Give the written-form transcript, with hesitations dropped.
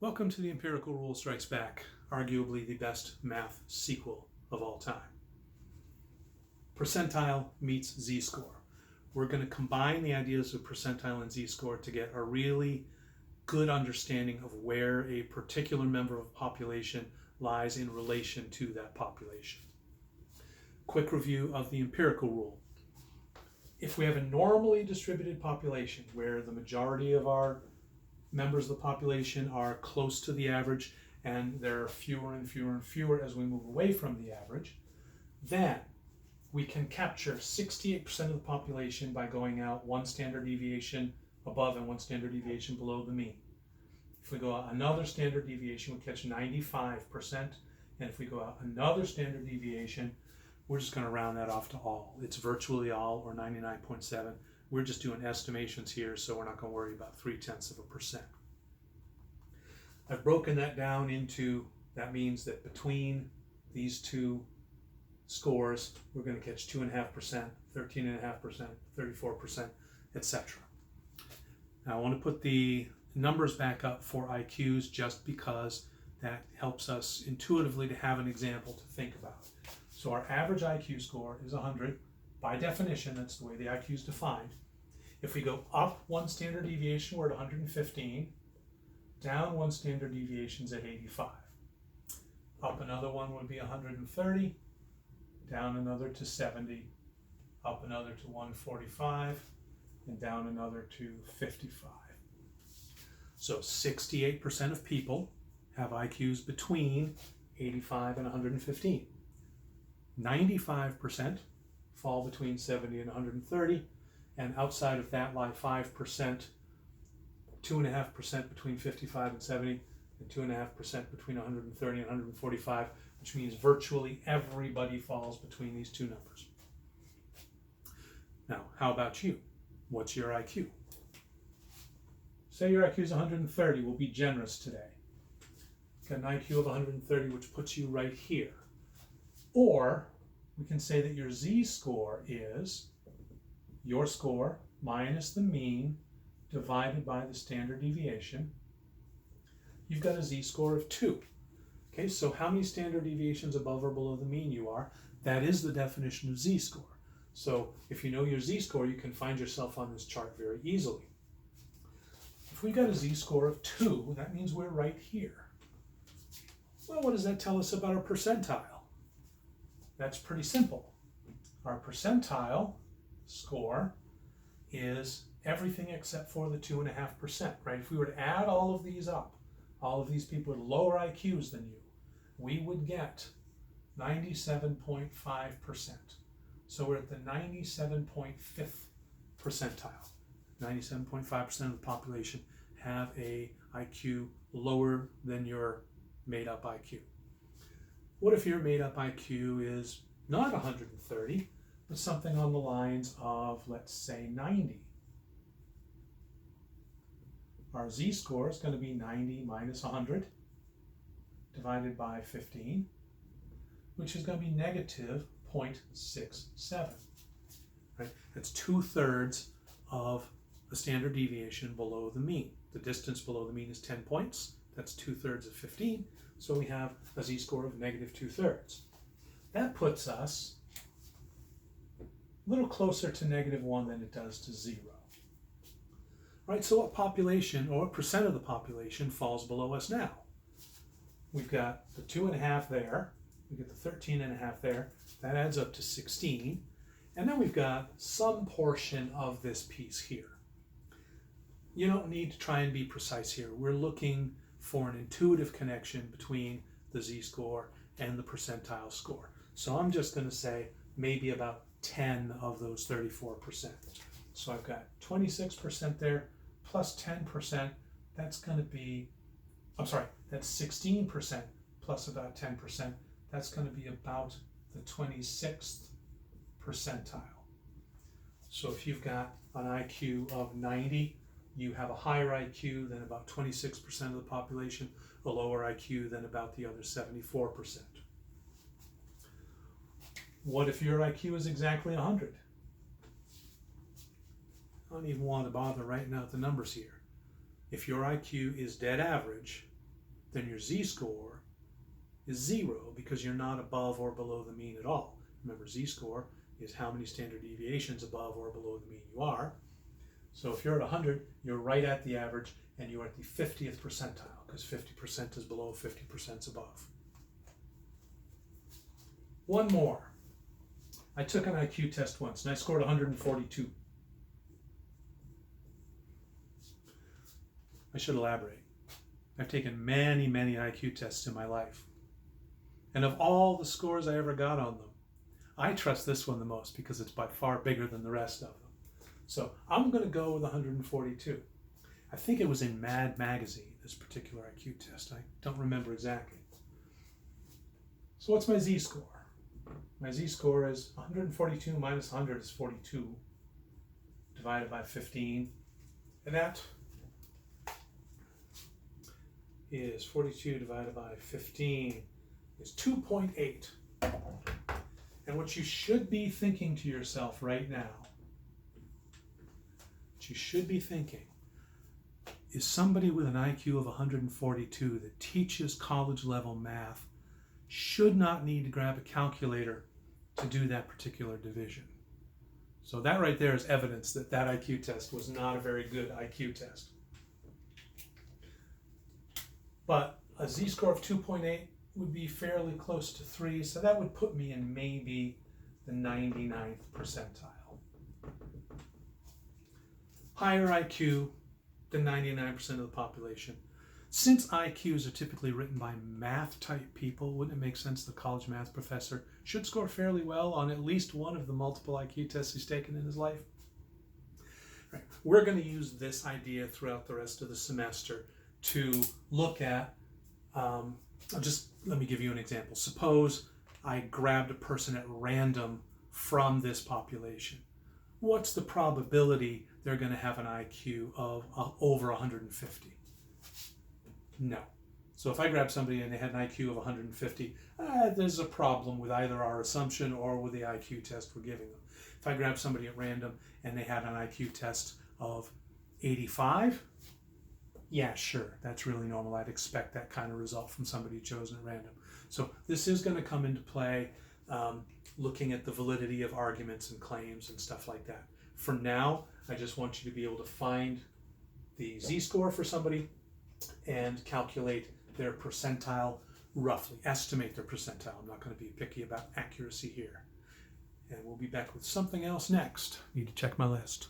Welcome to the Empirical Rule Strikes Back, arguably the best math sequel of all time. Percentile meets z-score. We're going to combine the ideas of percentile and z-score to get a really good understanding of where a particular member of a population lies in relation to that population. Quick review of the empirical rule. If we have a normally distributed population where the majority of our members of the population are close to the average and there are fewer and fewer and fewer as we move away from the average, then we can capture 68% of the population by going out one standard deviation above and one standard deviation below the mean. If we go out another standard deviation, we catch 95%, and if we go out another standard deviation, we're just going to round that off to all. It's virtually all, or 99.7. We're just doing estimations here, so we're not going to worry about 0.3%. I've broken that down into, that means that between these two scores, we're going to catch 2.5%, 13.5%, 34%, etc. Now I want to put the numbers back up for IQs just because that helps us intuitively to have an example to think about. So our average IQ score is 100. By definition, that's the way the IQ is defined. If we go up one standard deviation, we're at 115. Down one standard deviation is at 85. Up another one would be 130. Down another to 70. Up another to 145. And down another to 55. So 68% of people have IQs between 85 and 115. 95% fall between 70 and 130, and outside of that lie 5%, 2.5% between 55 and 70, and 2.5% between 130 and 145, which means virtually everybody falls between these two numbers. Now, how about you? What's your IQ? Say your IQ is 130. We'll be generous today. Got an IQ of 130, which puts you right here. Or we can say that your z-score is your score minus the mean divided by the standard deviation. You've got a z-score of 2. Okay, so how many standard deviations above or below the mean you are, that is the definition of z-score. So if you know your z-score, you can find yourself on this chart very easily. If we got a z-score of 2, that means we're right here. Well, what does that tell us about our percentile? That's pretty simple. Our percentile score is everything except for the 2.5%, right? If we were to add all of these up, all of these people with lower IQs than you, we would get 97.5%. So we're at the 97.5th percentile. 97.5% of the population have a IQ lower than your made-up IQ. What if your made-up IQ is not 130, but something on the lines of, let's say, 90? Our z-score is going to be 90 minus 100 divided by 15, which is going to be negative 0.67. Right? That's 2/3 of a standard deviation below the mean. The distance below the mean is 10 points. That's 2/3 of 15. So we have a z-score of negative 2/3. That puts us a little closer to -1 than it does to 0. Right, so what population or what percent of the population falls below us now? We've got the 2.5 there, we get the 13.5 there, that adds up to 16, and then we've got some portion of this piece here. You don't need to try and be precise here. We're looking for an intuitive connection between the z-score and the percentile score. So I'm just going to say maybe about 10 of those 34%. So I've got 26% there plus 10%. That's going to be, that's 16% plus about 10%. That's going to be about the 26th percentile. So if you've got an IQ of 90, you have a higher IQ than about 26% of the population, a lower IQ than about the other 74%. What if your IQ is exactly 100? I don't even want to bother writing out the numbers here. If your IQ is dead average, then your z-score is 0 because you're not above or below the mean at all. Remember, z-score is how many standard deviations above or below the mean you are. So if you're at 100, you're right at the average, and you're at the 50th percentile, because 50% is below, 50% is above. One more. I took an IQ test once, and I scored 142. I should elaborate. I've taken many, many IQ tests in my life. And of all the scores I ever got on them, I trust this one the most because it's by far bigger than the rest of them. So I'm going to go with 142. I think it was in Mad Magazine, this particular IQ test. I don't remember exactly. So what's my z-score? My z-score is 142 minus 100 is 42, divided by 15. And that is 42 divided by 15 is 2.8. And what you should be thinking to yourself right now, what you should be thinking, is somebody with an IQ of 142 that teaches college level math should not need to grab a calculator to do that particular division. So that right there is evidence that that IQ test was not a very good IQ test. But a z-score of 2.8 would be fairly close to 3, so that would put me in maybe the 99th percentile. Higher IQ than 99% of the population. Since IQs are typically written by math-type people, wouldn't it make sense the college math professor should score fairly well on at least one of the multiple IQ tests he's taken in his life? Right. We're going to use this idea throughout the rest of the semester to look at, let me give you an example. Suppose I grabbed a person at random from this population. What's the probability they're going to have an IQ of over 150? No. So if I grab somebody and they had an IQ of 150, there's a problem with either our assumption or with the IQ test we're giving them. If I grab somebody at random and they had an IQ test of 85, yeah, sure, that's really normal. I'd expect that kind of result from somebody chosen at random. So this is going to come into play, looking at the validity of arguments and claims and stuff like that. For now, I just want you to be able to find the z-score for somebody and calculate their percentile roughly, estimate their percentile. I'm not going to be picky about accuracy here. And we'll be back with something else next. Need to check my list.